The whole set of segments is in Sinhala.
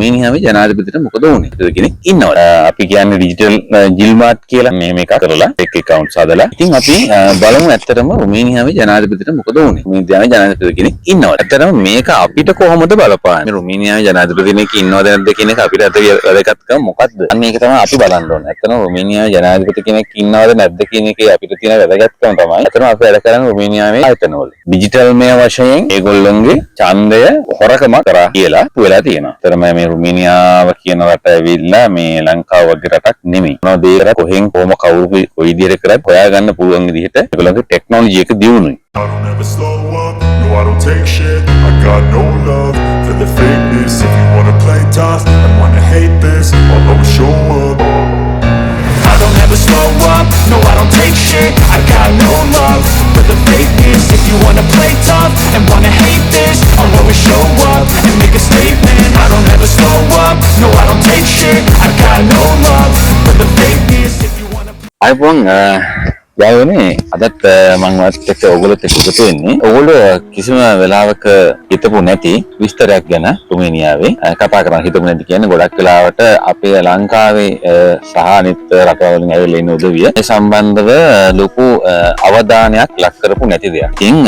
රුමේනියාවේ ජනාධිපතිට මොකද වුනේ? කෙනෙක් ඉන්නවා. අපි කියන්නේ ඩිජිටල් ජිල්මාට් කියලා මේ මේක කරලා ෆේක් account හදලා. ඉතින් අපි බලමු ඇත්තටම රුමේනියාවේ ජනාධිපතිට මොකද වුනේ? රුමේනියාවේ ජනාධිපති කෙනෙක් ඉන්නවා. ඇත්තටම මේක අපිට කොහොමද බලපාන්නේ? රුමේනියාවේ ජනාධිපති කෙනෙක් ඉන්නවද නැද්ද කියන එක අපිට වැදගත්කම මොකද්ද? අන්න ඒක තමයි අපි බලන්න ඕනේ. ඇත්තටම රුමේනියාවේ ජනාධිපති කෙනෙක් ඉන්නවද නැද්ද කියන එකේ අපිට තියෙන වැදගත්කම තමයි. ඇත්තටම අපි වැඩ කරන්නේ රුමේනියාවේ ආයතනවල. ඩිජිටල් මේ වශයෙන් ඒගොල්ලොන්ගේ ඡන්දය හොරකම කරා කියලා වෙලා තියෙනවා. ඇත්තටම මේ රුමේනියාව කියන රට ඇවිල්ලා මේ ලංකාව වගේ රටක් නෙමෙයි. මොනවද ඒ කොහෙන් කොහොම කවුරු කොයි විදිහට කරත් හොයාගන්න පුළුවන් විදිහට ඒගොල්ලන්ගේ ටෙක්නොලොජි එක දියුණුයි. I don't ever slow up, no I don't take shit. I got no love for the fakeness. If you wanna play tough and wanna hate this, I'll always show up. I don't ever slow up, no I don't take shit. I got no love for the fakeness. If you wanna play tough and wanna hate this, I'll always show up and make a statement. I don't ever slow up, no I don't take shit. I got no love for the fakeness. If you wanna iPhone යාවනේ අදත් මම එක්ක ඔයගොල්ලොත් එක්ක එකතු වෙන්නේ. ඔයගොල්ලෝ කිසිම වෙලාවක හිතපු නැති විස්තරයක් ගැන රුමේනියාවේ කතා කරන හිතපු නැති කියන්නේ ගොඩක් වෙලාවට අපේ ලංකාවේ සහ අනිත් රටවලින් ඇවිල්ලා ඉන්න උදවිය ඒ සම්බන්ධව ලොකු අවධානයක් ලක් කරපු නැති දෙයක්. ඉතින්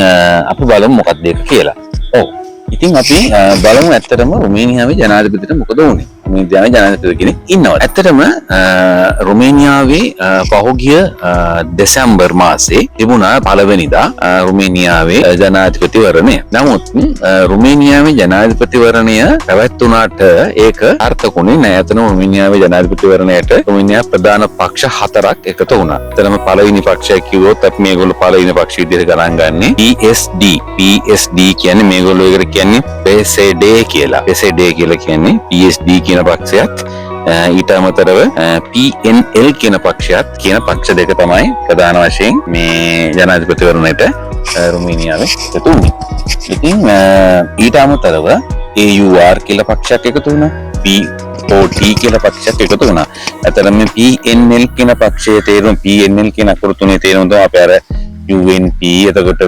අපි බලමු මොකක්ද ඒක කියලා. ඔව්. ඉතින් අපි බලමු ඇත්තටම රුමේනියාවේ ජනාධිපතිට මොකද වුනේ? රුමේනියාවේ ජනාධිපති කෙනෙක් ඉන්නවා. ඇත්තටම රුමේනියාවේ පහුගිය දෙසැම්බර් මාසේ තිබුණා පළවෙනිදා රුමේනියාවේ ජනාධිපතිවරණය. නමුත් රුමේනියාවේ ජනාධිපතිවරණය පැවැත්වුණාට ඒක අර්ථකුනේ නැහැ. ඇත්තටම රුමේනියාවේ ජනාධිපතිවරණයට රුමේනියා ප්‍රධාන පක්ෂ 4ක් එකතු වුණා. ඇත්තටම පළවෙනි පක්ෂය කිව්වොත් අපි මේගොල්ලෝ පළවෙනි පක්ෂ විදිහට ගණන් ගන්නේ PSD කියන්නේ මේගොල්ලෝ ඒකට කියන්නේ PSD කියලා. PSD කියලා කියන්නේ PSD කියන පක්ෂයත් ඊට අමතරව PNL කියන පක්ෂයත් කියන පක්ෂ දෙක තමයි ප්‍රධාන වශයෙන් මේ ජනාධිපතිවරණයට රුමේනියාවේ එකතු වුනේ. ඉතින් ඊට අමතරව AUR කියලා පක්ෂයක් එකතු වුණා. POT කියලා පක්ෂයක් එකතු වුණා. අතරම මේ PNL කියන පක්ෂයේ තේරුම PNL කියන අකුරු තුනේ තේරුම තමයි අපි අර UNP එතකොට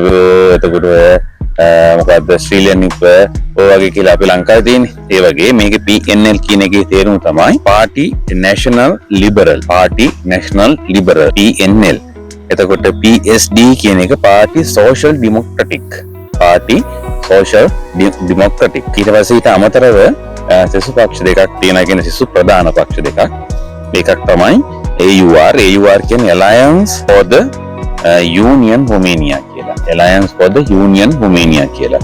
මොකද්ද ස්ට්‍රේලියන් ඔය වගේ කියලා අපි ලංකාවේ තියෙන්නේ. ඒ වගේ මේකේ PNL කියන එකේ තේරුම තමයි Party National Liberal PNL. එතකොට PSD කියන එක Party Social Democratic ඊට පස්සේ ඊට අමතරව සෙසු පක්ෂ දෙකක් තියෙනවා. කියන්නේ සෙසු ප්‍රධාන පක්ෂ දෙකක්. ඒකක් තමයි AUR කියන්නේ Alliance for the Union Romania කියලා.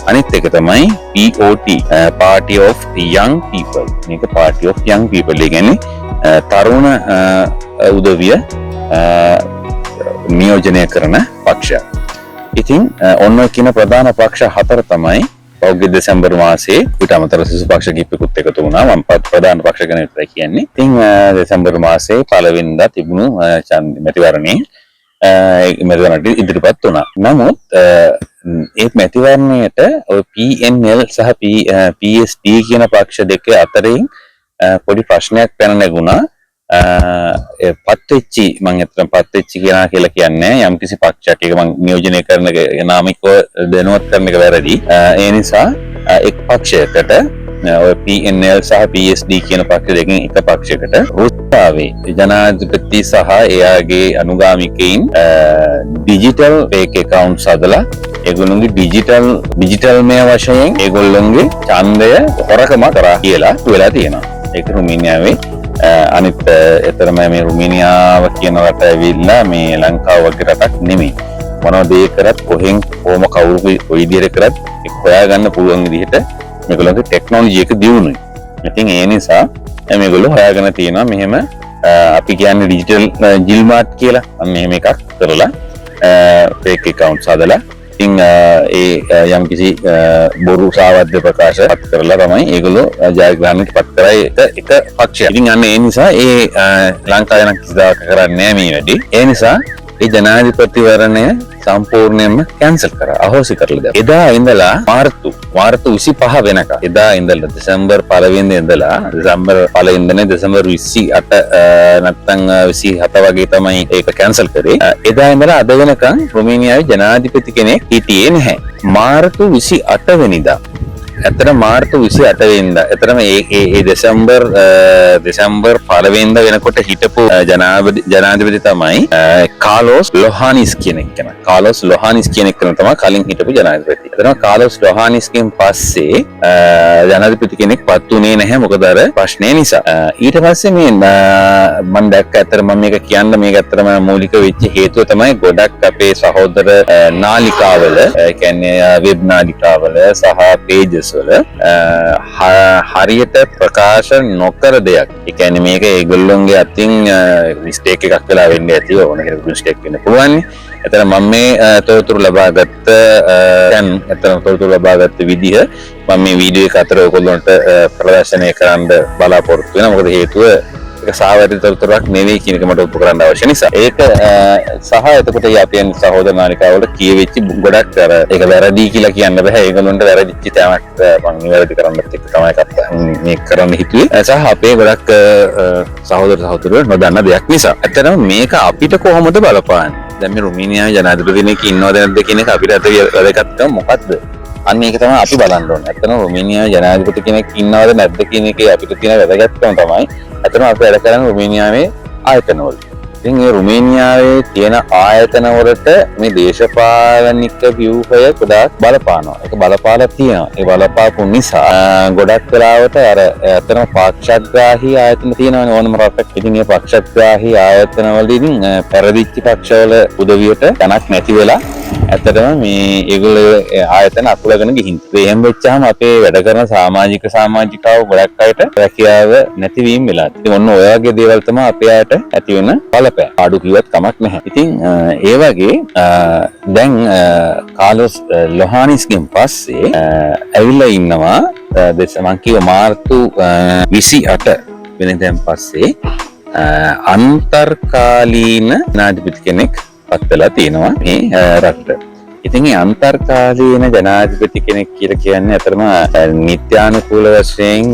අනිත් එක තමයි POT Party of Young People. මේක Party of Young People. ඒ කියන්නේ තරුණ උදවිය නියෝජනය කරන පක්ෂයක්. ඉතින් ඔන්න කියන ප්‍රධාන පක්ෂ 4 තමයි පෞද්ගලික දෙසැම්බර් මාසයේ ඊට අමතරව සිසු පක්ෂ කිහිපෙකුත් එකතු වුණා. මම ප්‍රධාන පක්ෂ ගැන විතරයි කියන්නේ. ඉතින් දෙසැම්බර් මාසයේ පළවෙනිදා තිබුණු මැතිවරණේ මැතිවරණයට ඉදිරිපත් වුණා. නමුත් ඒ මැතිවරණයට ඔය PNL සහ PSD කියන පක්ෂ දෙක අතරින් පොඩි ප්‍රශ්නයක් පැන නැගුණා. පත්වෙච්චි මම හිතන පත්වෙච්චි කියලා කියන්නේ යම් කිසි පක්ෂයක් එක මම නියෝජනය කරන නාමිකව දැනුවත් කරන එක වැරදි. ඒ නිසා එක් පක්ෂයකට ඔය PNL සහ PSD කියන පක්ෂ දෙකෙන් එක පක්ෂයකට රුසියාවේ ජනාධිපති සහ එයාගේ අනුගාමිකයින් ඩිජිටල් ෆේක් accounts හදලා ඒගොල්ලෝගේ ඩිජිටල් මේ වශයෙන් ඒගොල්ලෝගේ ඡන්දය හොරකම කරා කියලා වෙලා තියෙනවා. ඒක රුමේනියාවේ අනිත් එතරම් මේ රුමේනියාව කියන රට ඇවිල්ලා මේ ලංකාව වගේ රටක් නෙමෙයි. මොනවද ඒ කරත් කොහෙන් කොහොම කවුරු කොයි විදිහට කරත් ඒක හොයාගන්න පුළුවන් විදිහට මේගොල්ලන්ගේ ටෙක්නොලොජි එක දියුණුයි. ඉතින් ඒ නිසා මේගොල්ලෝ හොයාගෙන තියෙනවා මෙහෙම අපි කියන්නේ ඩිජිටල් ජිල්මාට් කියලා. මෙහෙම එකක් කරලා ෆේක් accounts හදලා ඉතින් ඒ යම් කිසි බොරු සාවද්ද ප්‍රකාශ පත් කරලා තමයි ඒගොල්ලෝ ජයග්‍රහණයට පත් කරයි එක පක්ෂයක්. ඉතින් අන්න ඒ නිසා ඒ ලංකාවේ නම් කිසිදාක කරන්නේ නැහැ මේ වැඩේ. ඒ නිසා ඒ ජනාධිපතිවරණය සම්පූර්ණයෙන්ම කැන්සල් කරා. අහෝසි කරලා දැන්. එදා ඉඳලා මාර්තු 25 වෙනකම් එදා ඉඳලා දෙසැම්බර් 1 වෙනිදා ඉඳලා දෙසැම්බර් 1 ඉඳලා දෙසැම්බර් 28 නැත්නම් 27 වගේ තමයි ඒක කැන්සල් කරේ. එදා ඉඳලා අද වෙනකම් රුමේනියාවේ ජනාධිපති කෙනෙක් හිටියේ නැහැ. මාර්තු 28 වෙනිදා ඇත්තට මාර්තු 28 වෙනිදා. ඇත්තටම ඒ දෙසැම්බර් 1 වෙනිදා වෙනකොට හිටපු ජනාධිපති තමයි කාලෝස් ලොහානිස් කියන කෙනා. කාලෝස් ලොහානිස් කියන කෙනා තමයි කලින් හිටපු ජනාධිපති. ඇත්තටම කාලෝස් ලොහානිස්ගෙන් පස්සේ ජනාධිපති කෙනෙක් පත් උනේ නැහැ මොකද අර ප්‍රශ්නේ නිසා. ඊට පස්සේ මේ මම දැක්ක ඇත්තට මම මේක කියන්න මේක ඇත්තටම මූලික වෙච්ච හේතුව තමයි ගොඩක් අපේ සහෝදර නාලිකාවල ඒ කියන්නේ වෙබ් නාලිකාවල සහ පේජස් වල හරියට ප්‍රකාශ නොකර දෙයක්. ඒ කියන්නේ මේක ඒගොල්ලොන්ගේ අතින් මිස්ටේක් එකක් වෙලා වෙන්න ඇති ඕන කෙනෙකුට මිස්ටේක් වෙන්න පුළුවන්. එතන මම මේ තොරතුරු ලබාගත්ත තොරතුරු ලබාගත්ත විදිහ මම මේ වීඩියෝ එක අතර ඔයගොල්ලන්ට ප්‍රදර්ශනය කරන්න බලාපොරොත්තු වෙනවා. මොකද හේතුව ඒක සාවැරදි තොරතුරක් නෙවෙයි කියන එක මට ඔප්පු කරන්න අවශ්‍ය නිසා. ඒක සහ එතකොට යපියන් සහෝදර නාලිකාවල කියවෙච්ච ගොඩක් අර ඒක වැරදි කියලා කියන්න බෑ. ඒගොල්ලන්ට වැරදිච්ච තැනක් මම නිවැරදි කරන්නත් එක්ක තමයි මේ කරන්න හිතුවේ. සහ අපේ ගොඩක් සහෝදරයෝ නොදන්න දෙයක් නිසා. ඇත්තටම මේක අපිට කොහොමද බලපාන්නේ? දැන් මේ රුමේනියාවේ ජනාධිපති කෙනෙක් ඉන්නවද නැද්ද කියන එක අපිට වැදගත්කම මොකද්ද? අන්න ඒක තමයි අපි බලන්න ඕනේ. ඇත්තටම රුමේනියාවේ ජනාධිපති කෙනෙක් ඉන්නවද නැද්ද කියන එකේ අපිට තියෙන වැදගත්කම තමයි ඇත්තටම අපි වැඩ කරන්නේ රුමේනියාවේ ආයතනවල. ඉතින් මේ රුමේනියාවේ තියෙන ආයතන වලට මේ දේශපාලනික ව්‍යුහය ගොඩාක් බලපානවා. ඒක බලපාලා තියෙනවා. ඒ බලපාපු නිසා ගොඩක් වෙලාවට අර ඇත්තටම පක්ෂග්‍රාහී ආයතන තියෙනවනේ ඕනම රටක්. ඉතින් මේ පක්ෂග්‍රාහී ආයතන වලින් පෙරදිච්ච පක්ෂවල උදවියට තැනක් නැති වෙලා ඇත්තටම මේ ඒගොල්ලෝ ආයතන අකුලගෙන ගිහින්. එහෙම වෙච්චාම අපේ වැඩ කරන සමාජිකාව ගොඩක් අයට රැකියාව නැතිවීම වෙලා. ඉතින් ඔන්න ඔය වගේ දේවල් තමයි අපේ අයට ඇති වෙන බලපෑම. ආඩු කිව්වත් කමක් නැහැ. ඉතින් ඒ වගේ දැන් කාලෝස් ලොහානිස්ගෙන් පස්සේ ඇවිල්ලා ඉන්නවා මං කිව්ව මාර්තු 28 වෙනිදාන් පස්සේ අන්තර්කාලීන ජනාධිපති කෙනෙක් පත් වෙලා තියෙනවා මේ රටට. ඉතින් මේ අන්තර්කාලීන ජනාධිපති කෙනෙක් කියලා කියන්නේ අතරම නිත්‍යානුකූල වශයෙන්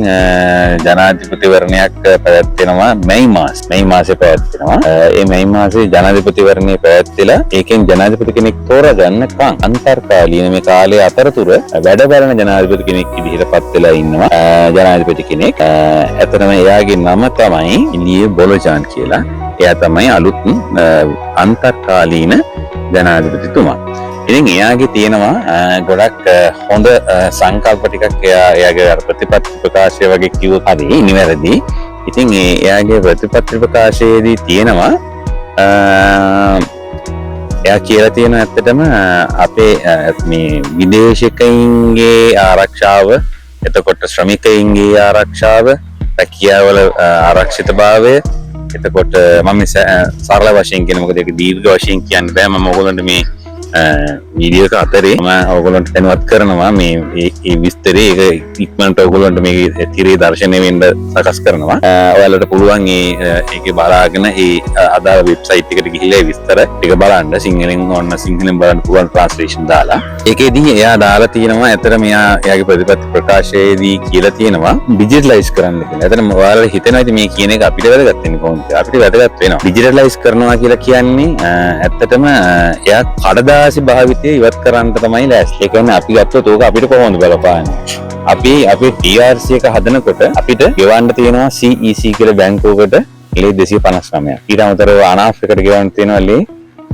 ජනාධිපතිවරණයක් පැවැත්වෙනවා මැයි මාසේ පැවැත්වෙනවා. ඒ මැයි මාසේ ජනාධිපතිවරණය පැවැත්විලා ඒකෙන් ජනාධිපති කෙනෙක් තෝරගන්නකම් අන්තර්කාලීන මේ කාලයේ අතරතුර වැඩ බලන ජනාධිපති කෙනෙක් විදිහට පත් වෙලා ඉන්නවා ජනාධිපති කෙනෙක්. අතරම එයාගේ නම තමයි ඉලියේ බොලොජාන් කියලා. එයා තමයි අලුත් අන්තර්කාලීන ජනාධිපතිතුමා. ඉතින් එයාගේ තියෙනවා ගොඩක් හොඳ සංකල්ප ටිකක් එයාගේ ප්‍රතිපත්ති ප්‍රකාශය වගේ කිව්වොත් හරි නිවැරදි. ඉතින් එයාගේ ප්‍රතිපත්ති ප්‍රකාශයේදී තියෙනවා එයා කියලා තියෙනවා ඇත්තටම අපේ මේ විදේශිකයින්ගේ ආරක්ෂාව, එතකොට ශ්‍රමිකයින්ගේ ආරක්ෂාව, රැකියාවල ආරක්ෂිතභාවය, එතකොට මම සරල වශයෙන් කියන මොකද ඒක දීර්ඝ වශයෙන් කියන්න බෑ. මම ඔයගොල්ලන්ට මේ වීඩියෝ එක අතරේ මම ඔයගොල්ලන්ට දැනුවත් කරනවා මේ විස්තරේ. ඒක ඉක්මනට ඔයගොල්ලන්ට මේ තිරේ දර්ශනය වෙන්න සකස් කරනවා. ඔයාලට පුළුවන් ඒකේ බලාගෙන අදාළ වෙබ්සයිට් එකට ගිහිල්ලා විස්තර ටික බලන්න. සිංහලෙන් ඕන සිංහලෙන් බලන්න පුළුවන් ට්‍රාන්ස්ලේෂන් දාලා. ඒකෙදී එයා දාලා තියෙනවා ඇත්තට එයාගේ ප්‍රතිපත්ති ප්‍රකාශයේදී කියලා තියෙනවා ඩිජිටලයිස් කරන්න කියලා. ඇත්තටම ඔයාලා හිතනවා ඉතින් මේ කියන එක අපිට වැදගත් වෙන්නේ කොහොමද? අපිට වැදගත් වෙනවා. ඩිජිටලයිස් කරනවා කියලා කියන්නේ ඇත්තටම එයා කඩදාසි භාවිතය ඉවත් කරන්න තමයි ලෑස්ති. ඒ කියන්නේ අපි ගත්තොත් ඕක අපිට කොහොමද බලපාන්නේ? අපේ TRC එක හදනකොට අපිට ගෙවන්න තියෙනවා CEC කියලා බැංකුවකට ලේ 259ක්. ඊට අමතරව අනාෆ්‍රිකට ගෙවන්න තියෙනවා ලේ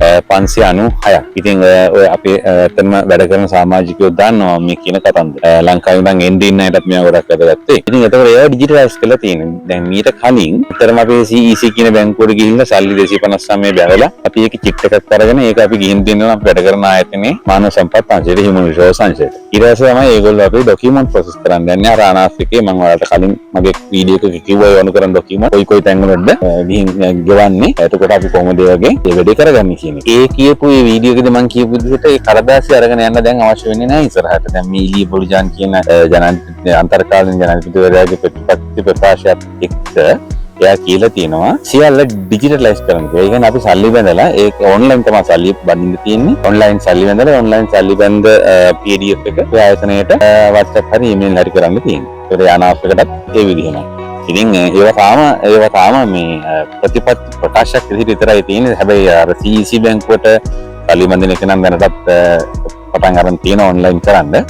596ක්. ඉතින් ඔය අපේ එතනම වැඩ කරන සමාජිකයෝ දන්නවා මේ කියන කතන්දර. ලංකාවේ ඉඳන් එන්නේ ඉන්න අයටත් මේවා ගොඩක් වැදගත්. ඉතින් ඒතකොට ඒවා ඩිජිටලයිස් කරලා තියෙනවා. දැන් මීට කලින් අතරම අපේ CEC කියන බැංකුවට ගිහිල්ලා සල්ලි 259 බැවලා අපි ඒක චිප් එකක් අරගෙන ඒක අපි ගිහින් දෙනවා වැඩ කරන ආයතනයේ මානව සම්පත් අංශයට හිමුන් රිසෝස් අංශයට. ඊට පස්සේ තමයි ඒගොල්ලෝ අපේ ડોකියුමන්ට් ප්‍රොසෙස් කරන්න යන්නේ. අර අනාෆ්‍රිකේ මම ඔයාලට කලින් මගේ වීඩියෝ එකක කිව්වා ඒ අනුකරන ડોකියුමන්ට් කොයි තැන් වලද ගිහින් ගෙවන්නේ. එතකොට අපි කොහොමද ඒ වගේ ඒ වැඩේ කරගන්නේ කියන එක. ඒ කියපු මේ වීඩියෝ එකේදී මම කියපු විදිහට ඒ කඩදාසි අරගෙන යන්න දැන් අවශ්‍ය වෙන්නේ නැහැ ඉස්සරහට. දැන් මේ ඉලියේ බොලොජාන් කියන අන්තර්කාලීන ජනාධිපතිවරයාගේ ප්‍රතිපත්ති ප්‍රකාශයත් එක්ක එයා කියලා තියෙනවා සියල්ල ඩිජිටලයිස් කරන්න කියලා. ඒ කියන්නේ අපි සල්ලි බැඳලා ඒක ඔන්ලයින් තමයි සල්ලි බඳින්න තියෙන්නේ. ඔන්ලයින් සල්ලි බැඳලා ඔන්ලයින් සල්ලි බැඳ PDF එක ආයතනයට WhatsApp හරි email හරි කරන්න තියෙන්නේ. ඒක අනාෆ්‍රිකටත් ඒ විදිහමයි. ඉතින් ඒවා තාම මේ ප්‍රතිපත්ති ප්‍රකාශයක් විතරයි තියෙන්නේ. හැබැයි අර CEC බැංකුවට සල්ලි බඳින එක නම් දැනටත් පටන් ගන්න තියෙන ඔන්ලයින් කරන්න.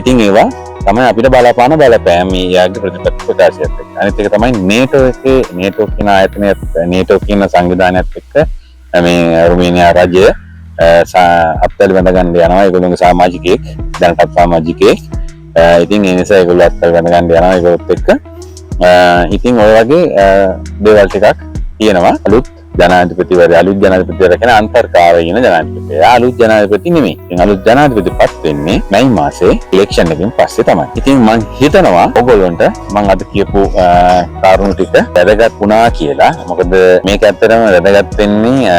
ඉතින් ඒවා තමයි අපිට බලපාන බලපෑම මේ යාගේ ප්‍රතිපත්ති ප්‍රකාශයත් එක්ක. අනිත් එක තමයි නේටෝ කියන ආයතනයත් නේටෝ කියන සංවිධානයත් එක්ක මේ රුමේනියා රජය අත්වල බඳ ගන්න යනවා. ඒගොල්ලෝගේ සමාජිකයෙක් දැනටත් සමාජිකයෙක්. ඉතින් ඒ නිසා ඒගොල්ලෝ අත්වල බඳ ගන්න යනවා ඒගොල්ලොත් එක්ක. ඉතින් ඔය වගේ දේවල් ටිකක් තියෙනවා. අලුත් ජනාධිපතිවරයා කියන අන්තර්කාරය කියන ජනාධිපතිවරයා අලුත් ජනාධිපති නෙමෙයි. ඉතින් අලුත් ජනාධිපතිපත් වෙන්නේ මැයි මාසේ ඉලෙක්ෂන් එකකින් පස්සේ තමයි. ඉතින් මම හිතනවා ඔයගොල්ලන්ට මම අද කියපු කාරණු ටික වැදගත් වුණා කියලා. මොකද මේක ඇත්තටම වැදගත් වෙන්නේ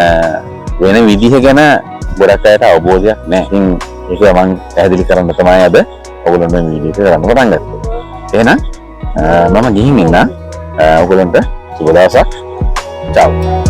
වෙන විදිහ ගැන ගොඩක් අයට අවබෝධයක් නැහැ. ඉතින් ඒක මම පැහැදිලි කරන්න තමයි අද ඔයගොල්ලන්ට මේ වීඩියෝ එක කරන්න පටන් ගත්තේ. එහෙනම් මම ගිහින් ඉන්න ඔයගොල්ලන්ට සුබ දවසක්. Ciao.